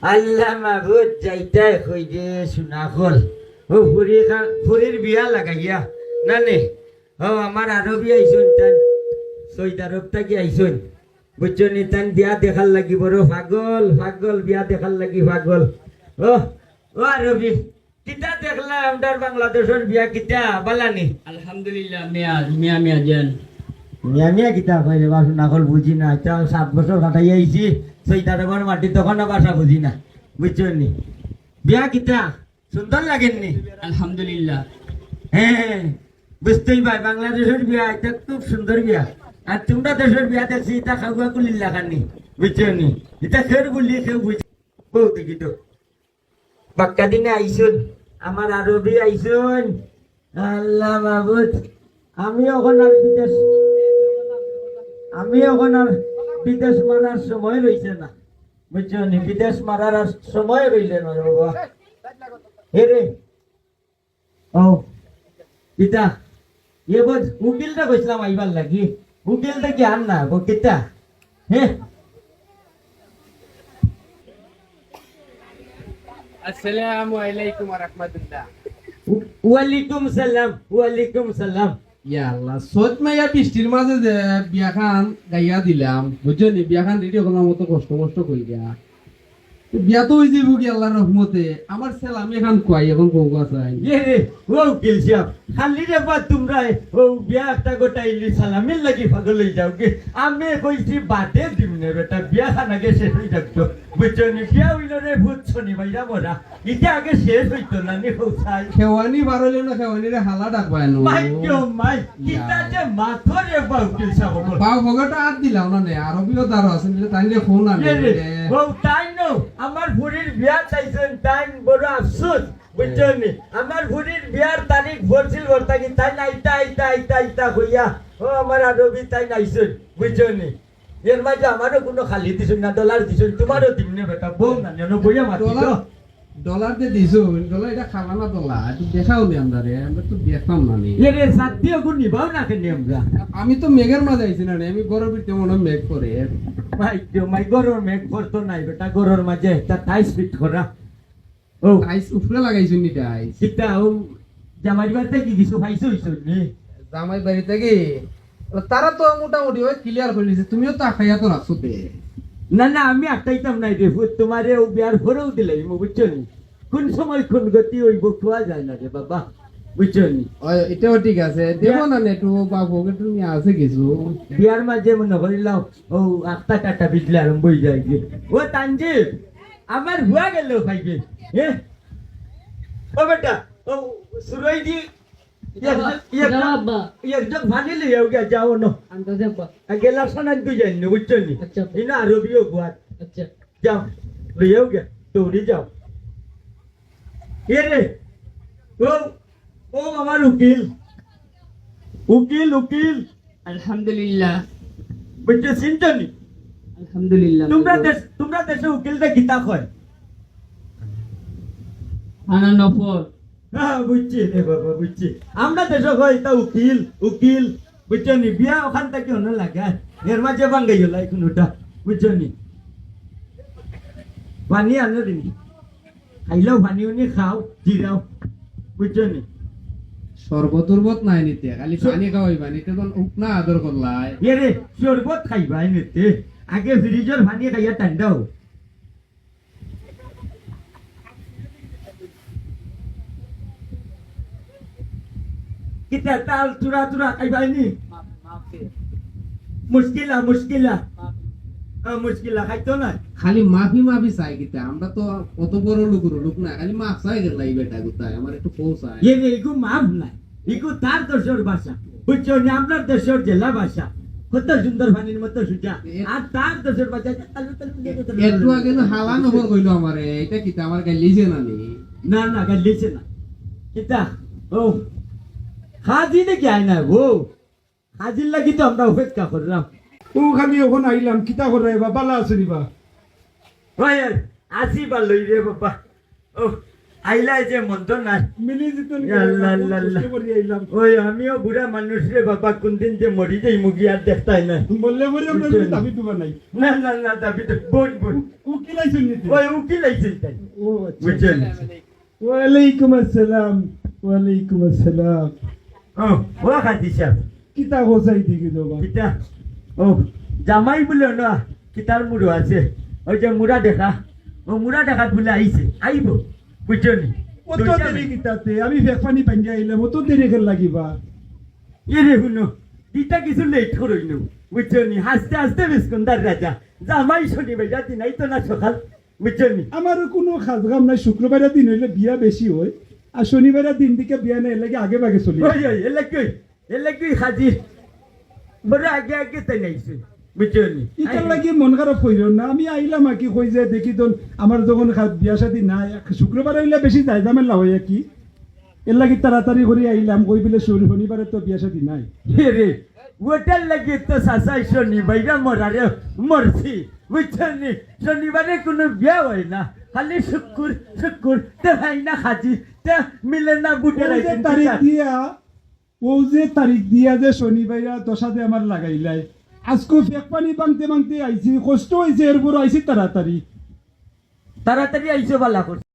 আল্লাহ মাহবুদ যাইতাই কই যে শোনা হল ও ফুরির বিয়া লাগাইয়া না নে ও আমার আরবি আইসুন তান সৈদ আরব থাকি আইসুন বুঝছো নি তান বিয়া দেখার লাগি বড় পাগল পাগল বিয়া দেখার লাগি পাগল ও ও আরবি কিতা দেখলা আমাদের বাংলাদেশের বিয়া কিতা বালানি আলহামদুলিল্লাহ মিয়া মিয়া জান মিয়া মিয়া কিতা কইলে বাসু না হল বুঝি না তা 7 বছর কাটাই আইছি সৈদ আরবের মাটি তখন ভাষা বুঝি না বুঝছো নি বিয়া কিতা সুন্দর লাগেননি আলহামদুলিল্লাহ হ্যাঁ বুঝতেই পাই বাংলাদেশের বিয়া এটা খুব সুন্দর বিয়া আর তোমরা দেশের বিয়া দেখছি এটা খাওয়া কুলিল্লা খানি বুঝছো নি এটা খের বলি কেউ বুঝি বউ দেখি তো বাক্কা দিনে আইসুন আমার আরবি আইসুন আল্লাহ মাহবুদ আমি এখন আর বিদেশ মারার সময় রইছে না বুঝছো নি বিদেশ মারার আর সময় রইছে না রে বাবা হে রে ও কিতা এ বোঝ উকিলটা কইছিলাম আইবার লাগি উকিলটা কি আন না গো কিতা হে আসসালামু আলাইকুম ওয়া রাহমাতুল্লাহ ওয়ালাইকুম সালাম ইয়া আল্লাহ সত মাইয়া বৃষ্টির মাঝে যে বিয়া খান গাইয়া দিলাম বুঝলি বিয়া খান রেডি করলাম মতো কষ্ট করি দিয়া বিয়া তো হয়ে যাবো কি আল্লাহর রহমতে আমার ছেলে আমি এখন কয় এখন কৌকা চাই এ রে ও উকিল সাহেব খালি রে বা তোমরা ও বিয়া একটা গোটাইলি সালামির লাগি পাগল হয়ে যাও কি আমি কইছি বাদে দিম নে বেটা বিয়া খানা গে শেষ হয়ে থাকতো বুঝছো নি বিয়া হইল রে বুঝছো নি ভাইরা বড়া এটা আগে শেষ হইতো না নি পৌঁছাই খেওয়ানি বারলে না খেওয়ানি রে হালা ডাকবায় নো মাই কিও মাই কিতা যে মাথো রে বা উকিল সাহেব বাউ ভগটা হাত দিলাম না নে আরবিও দারো আছে তাই রে ফোন আনে ও তাই নো আমার ভুরির বিয়া চাইছেন তাই বড় আফসোস বুঝছো নি আমার ভুরির বিয়ার তারিখ বলছিল বর্তাকি তাই নাইতা হইয়া ও আমার আরবি তাই নাইছেন বুঝছো নি এর মাঝে আমারও কোনো খালি দিছুন না ডলার দিছুন তোমারও দিন নে বেটা বউ না নেন বইয়া মাতি তো ডলার দিয়ে দিছো ডলার এটা খালা না ডলার একটু দেখাও নি আমরা রে আমরা তো দেখতাম না নি এরে সাথীও গুণ নিবাও না কেন আমরা আমি তো মেঘের মাঝে আইছি না রে আমি গরম বিতে মনে মেঘ করে মাই গরুর মেঘ করতো নাই বেটা গরুর মাঝে তা টাইস ফিট করা ও আইস উপরে লাগাইছো নি আইস সীতা ও জামাই বাড়িতে কি কিছু খাইছো হইছো নি জামাই বাড়ি থেকে তারা তো মোটামুটি ওই ক্লিয়ার করে নিছে তুমিও তো খাইয়া তো রাখছো তে না না আমি একটাইতাম নাই রে তোমারে ও বিয়ার ভরেও দিলাই বুঝছো নি কোন সময় কোন গতি ওই খোয়া যায় না রে বাবা বুঝছো নি এটাও ঠিক আছে দেব না একটু বাবু একটু নিয়ে আছে কিছু বিয়ার মাঝে মনে করিলাম ও আটটা টাটা বিজলে আরম্ভ হয়ে যায় যে ও তানজিব আমার হুয়া গেল খাইবে ও বেটা ও সুরই দি একজন ভানি লিয়ে গিয়া যাও না গেলা শোনান তুই জানি বুঝছো নি ইনা আরবিও গুয়াত যাও লিয়েও গিয়া দৌড়ি যাও এ রে ও ও আমার উকিল আলহামদুলিল্লাহ বুঝছো চিন্তা নি আলহামদুলিল্লাহ তোমরা দেশে উকিলটা গীতা কয় আনা নফর হ্যাঁ বুঝছি রে বাবা বুঝছি আমরা দেশে কয় তা উকিল বুঝছো নি বিয়া ওখান থেকে অন্য লাগে এর মাঝে বাঙ্গাই হলো এখন ওটা বুঝছো নি পানি আনো রে খাইলেও পানি উনি খাও জিরাও বুঝছো নি সর্বতুর্বত নাই নিতে খালি পানি খাওয়াইবা নিতে তো উপনা আদর করলাই এ রে শরবত খাইবা নিতে আগে ফ্রিজের পানি খাইয়া ঠান্ডাও কিতা তাল তুরা খাইবাইনি মুশকিলা খাইতো না খালি মাফি চাই কিতা আমরা তো কত বড় লোক না খালি মাফ চাই গেলাই বেটা গুতায় আমার একটু পৌঁছায় এ রে ইগু মাফ নাই ইগু তার দেশের ভাষা বুঝছো নি আপনার দেশের জেলা ভাষা কত সুন্দর পানির মতো সুজা আর তার দেশের ভাষা একটু আগে না হালা নবর কইলো আমারে এটা কিতা আমার গাই লিজে না নি না গালিছে না কিতা ও হাজি নাকি আয় না ও হাজির লাগি তো আমরা অপেক্ষা করলাম ও খালি ওখানে আইলাম কিতা করে বালা আছে নিবা ওই আসি ভালোই রে বাবা ও আইলাই যে মন্দ না মিলি জিতন আল্লাহ, আল্লাহ, আল্লাহ। করে আইলাম ওই আমিও বুড়া মানুষ রে বাবা কোনদিন যে মরি যাই মুগি আর দেখতাই না বললে বলে আমরা বুঝছেন? দাবি দুবা নাই না না না দাবি তো বোন বোন উকিল আইছেন নিতে ওই উকিল আইছেন তাই ও আচ্ছা বুঝছেন ওয়ালাইকুম আসসালাম ওয়ালাইকুম আসসালাম ও খাদি সাহেব কিতা গোসাই দিকে দেবা কিতা ও জামাই বলে না কিতার মুড়ো আছে ওই যে মুড়া দেখা ও মুড়া দেখা বলে আইছে আইব বুঝছেন কত দেরি কিতাতে আমি ফেকফানি পাঞ্জা আইলাম অত দেরি খেল লাগিবা ইরে শুনো ইটা কিছু লেট করইন বুঝছেন হাসতে হাসতে বিস্কুন্দার রাজা জামাই শনিবার দিন আইতো না সকাল বুঝছেন আমার কোনো খাস কাম নাই শুক্রবারের দিন হইলে বিয়া বেশি হয় আর শনিবারের দিন দিকে বিয়া নাই লাগে আগে ভাগে চলি ওই ওই এলাকি হাজির বড় আগে আগে তাই নাইছে বুঝছেন ইটার লাগি মন খারাপ হইল না আমি আইলাম আর কি কই যে দেখি তো আমার যখন বিয়া শাদী নাই শুক্রবার হইলে বেশি যাই ঝামেলা হয় কি এর লাগি তাড়াতাড়ি করে আইলাম কই বলে শনিবারে তো বিয়া শাদী নাই রে ওটার লাগে তো সাসাই শনিবাইরা মরারে মরছি বুঝছেন শনিবারে কোনো বিয়া হয় না খালি শুক্র তে হয় না হাজি তে মিলে না বুটের ও যে তারিখ দিয়া ও যে তারিখ দিয়া যে শনিবাইরা দশাতে আমার লাগাইলাই আজকে ফেক পানি বাংতে বাংতে আইছি কষ্ট হয়েছে এরপর আইছি তাড়াতাড়ি তাড়াতাড়ি আইসো বালা করছে